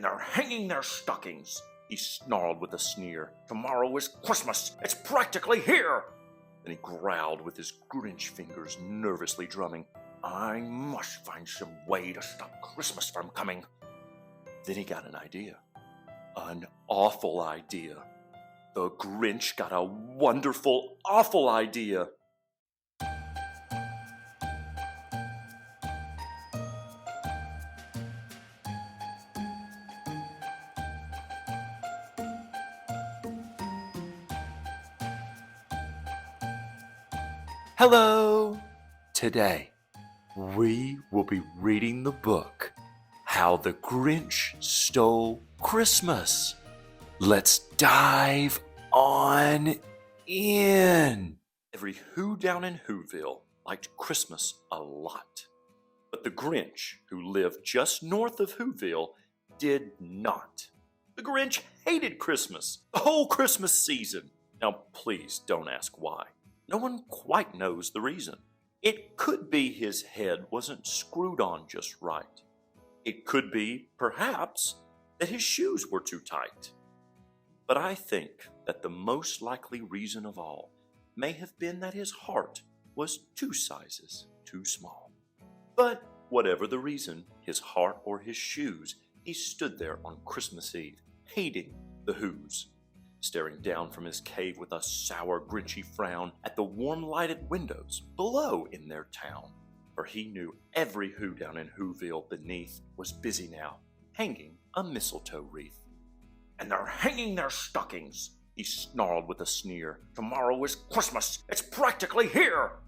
and they're hanging their stockings, he snarled with a sneer. Tomorrow is Christmas. It's practically here. Then he growled with his Grinch fingers nervously drumming. I must find some way to stop Christmas from coming. Then he got an idea. An awful idea. The Grinch got a wonderful, awful idea. Hello! Today, we will be reading the book, How the Grinch Stole Christmas. Let's dive on in. Every Who down in Whoville liked Christmas a lot. But the Grinch, who lived just north of Whoville, did not. The Grinch hated Christmas, the whole Christmas season. Now, please don't ask why. No one quite knows the reason. It could be his head wasn't screwed on just right. It could be, perhaps, that his shoes were too tight. But I think that the most likely reason of all may have been that his heart was 2 sizes too small. But whatever the reason, his heart or his shoes, he stood there on Christmas Eve, hating the Whos, staring down from his cave with a sour, Grinchy frown at the warm-lighted windows below in their town. For he knew every Who down in Whoville beneath was busy now, hanging a mistletoe wreath. And they're hanging their stockings, he snarled with a sneer. Tomorrow is Christmas. It's practically here.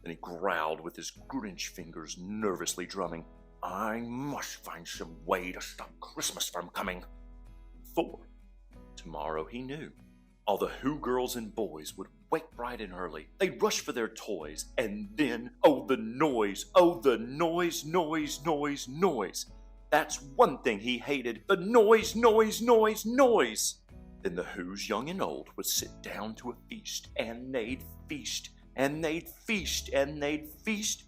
Then he growled with his Grinch fingers nervously drumming. I must find some way to stop Christmas from coming. For tomorrow, he knew, all the Who girls and boys would wake bright and early. They'd rush for their toys, and then, oh the noise, noise, noise. That's one thing he hated, the noise. Then the Whos, young and old, would sit down to a feast, and they'd feast, and they'd feast, and they'd feast.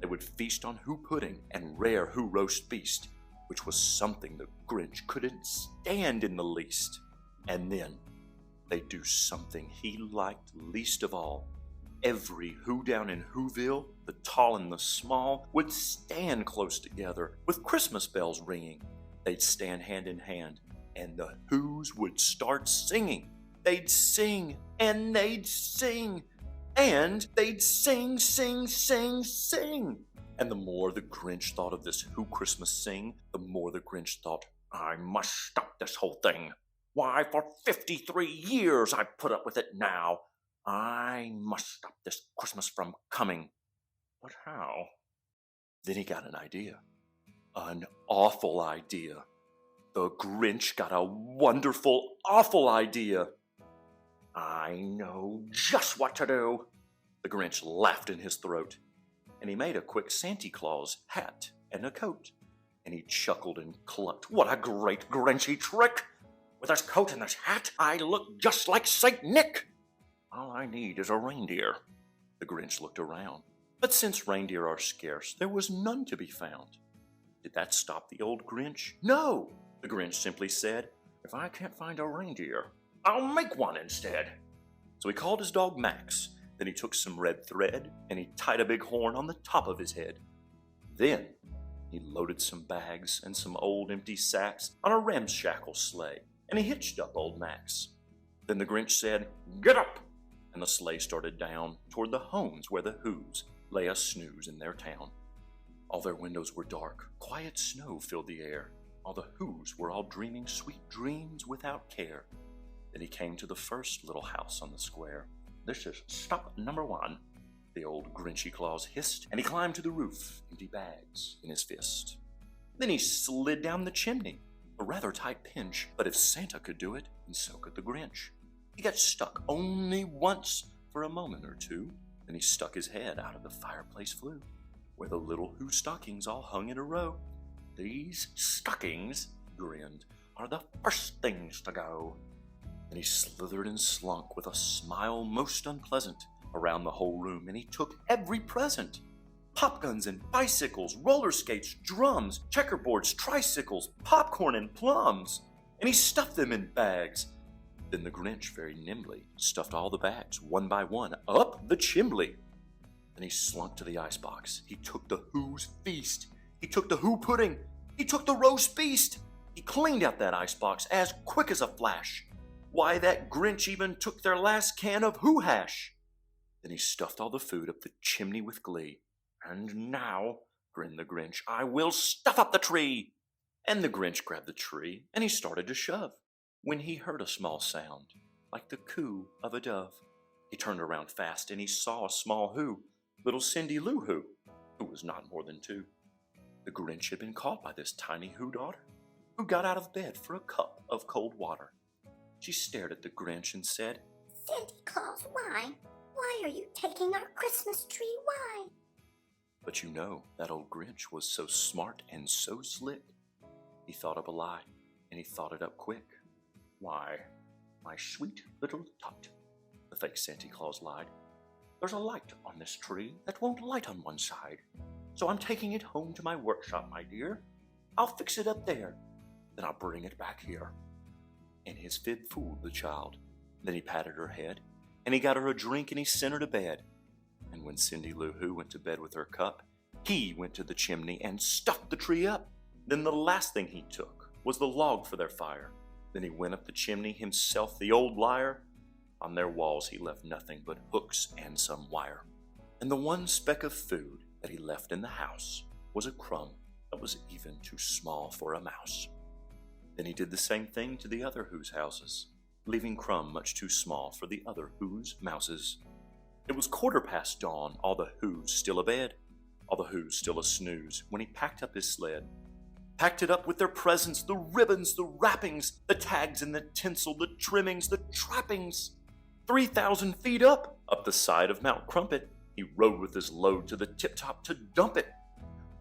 They would feast on Who pudding and rare Who roast beast, which was something the Grinch couldn't stand in the least. And then they'd do something he liked least of all. Every Who down in Whoville, the tall and the small, would stand close together with Christmas bells ringing. They'd stand hand in hand, and the Whos would start singing. They'd sing, and they'd sing, and they'd sing. And the more the Grinch thought of this Who Christmas sing, the more the Grinch thought, I must stop this whole thing. Why, for 53 years I've put up with it now. I must stop this Christmas from coming. But how? Then he got an idea. An awful idea. The Grinch got a wonderful, awful idea. I know just what to do. The Grinch laughed in his throat, and he made a quick Santa Claus hat and a coat. And he chuckled and clucked. What a great Grinchy trick! With this coat and this hat, I look just like Saint Nick. All I need is a reindeer. The Grinch looked around. But since reindeer are scarce, there was none to be found. Did that stop the old Grinch? No! The Grinch simply said, if I can't find a reindeer, I'll make one instead. So he called his dog Max. Then he took some red thread, and he tied a big horn on the top of his head. Then he loaded some bags and some old empty sacks on a ramshackle sleigh, and he hitched up old Max. Then the Grinch said, get up! And the sleigh started down toward the homes where the Whos lay a snooze in their town. All their windows were dark, quiet snow filled the air. All the Whos were all dreaming sweet dreams without care. Then he came to the first little house on the square. This is stop number 1, the old Grinchy Claus hissed, and he climbed to the roof, empty bags in his fist. Then he slid down the chimney, a rather tight pinch, but if Santa could do it, then so could the Grinch. He got stuck only once for a moment or two, then he stuck his head out of the fireplace flue, where the little Who stockings all hung in a row. These stockings, he grinned, are the first things to go. Then he slithered and slunk with a smile most unpleasant around the whole room, and he took every present. pop guns and bicycles, roller skates, drums, checkerboards, tricycles, popcorn and plums, and he stuffed them in bags. Then the Grinch very nimbly stuffed all the bags, one by one, up the chimbley. Then he slunk to the icebox. He took the Who's feast. He took the Who pudding. He took the roast beast. He cleaned out that icebox as quick as a flash. Why, that Grinch even took their last can of Who hash. Then he stuffed all the food up the chimney with glee. And now, grinned the Grinch, I will stuff up the tree. And the Grinch grabbed the tree, and he started to shove, when he heard a small sound, like the coo of a dove. He turned around fast, and he saw a small Who, little Cindy Lou who was not more than 2. The Grinch had been caught by this tiny Who daughter, who got out of bed for a cup of cold water. She stared at the Grinch and said, Santa Claus, why? Why are you taking our Christmas tree? Why? But you know, that old Grinch was so smart and so slick. He thought up a lie, and he thought it up quick. Why, my sweet little tot, the fake Santa Claus lied. There's a light on this tree that won't light on one side. So I'm taking it home to my workshop, my dear. I'll fix it up there. Then I'll bring it back here. And his fib fooled the child. Then he patted her head, and he got her a drink, and he sent her to bed. And when Cindy Lou Who went to bed with her cup, he went to the chimney and stuffed the tree up. Then the last thing he took was the log for their fire. Then he went up the chimney himself, the old liar. On their walls he left nothing but hooks and some wire. And the one speck of food that he left in the house was a crumb that was even too small for a mouse. Then he did the same thing to the other Who's houses, leaving crumb much too small for the other Who's mouses. It was 1/4 dawn, all the Who's still abed, all the Who's still a snooze, when he packed up his sled. Packed it up with their presents, the ribbons, the wrappings, the tags and the tinsel, the trimmings, the trappings. 3,000 feet up the side of Mount Crumpet, he rode with his load to the tip-top to dump it.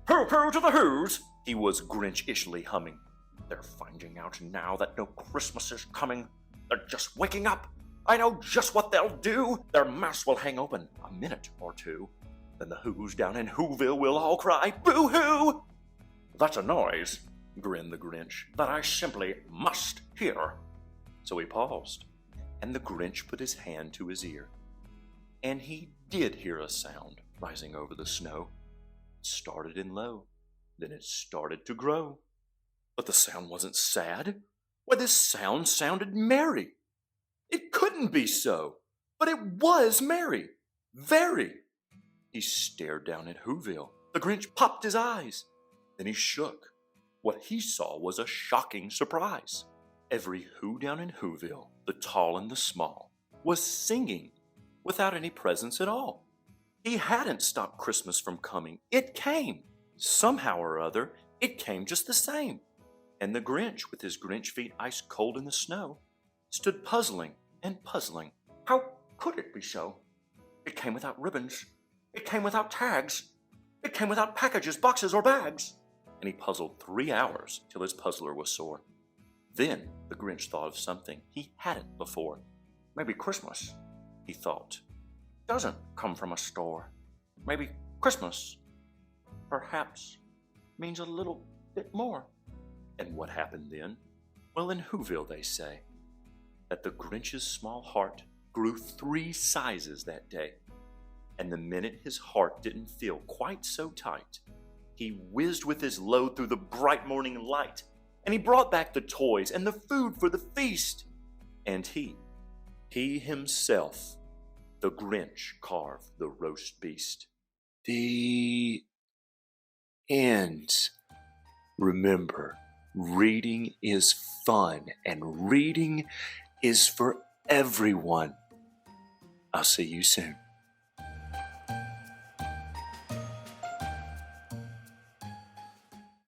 Hoo hoo to the Who's, he was Grinch-ishly humming. They're finding out now that no Christmas is coming. They're just waking up. I know just what they'll do. Their mouths will hang open a minute or two. Then the Who's down in Whoville will all cry, boo-hoo! That's a noise, grinned the Grinch, that I simply must hear. So he paused, and the Grinch put his hand to his ear. And he did hear a sound rising over the snow. It started in low, then it started to grow. But the sound wasn't sad. Why, this sound sounded merry. It couldn't be so, but it was merry, very. He stared down at Whoville. The Grinch popped his eyes. Then he shook. What he saw was a shocking surprise. Every Who down in Whoville, the tall and the small, was singing without any presents at all. He hadn't stopped Christmas from coming. It came. Somehow or other, it came just the same. And the Grinch, with his Grinch feet ice cold in the snow, stood puzzling and puzzling. How could it be so? It came without ribbons. It came without tags. It came without packages, boxes, or bags. And he puzzled 3 hours till his puzzler was sore. Then the Grinch thought of something he hadn't before. Maybe Christmas, he thought, doesn't come from a store. Maybe Christmas, perhaps, means a little bit more. And what happened then? Well, in Whoville they say that the Grinch's small heart grew 3 sizes that day. And the minute his heart didn't feel quite so tight, he whizzed with his load through the bright morning light, and he brought back the toys and the food for the feast. And he himself, the Grinch, carved the roast beast. The end. Remember, reading is fun, and reading is for everyone. I'll see you soon.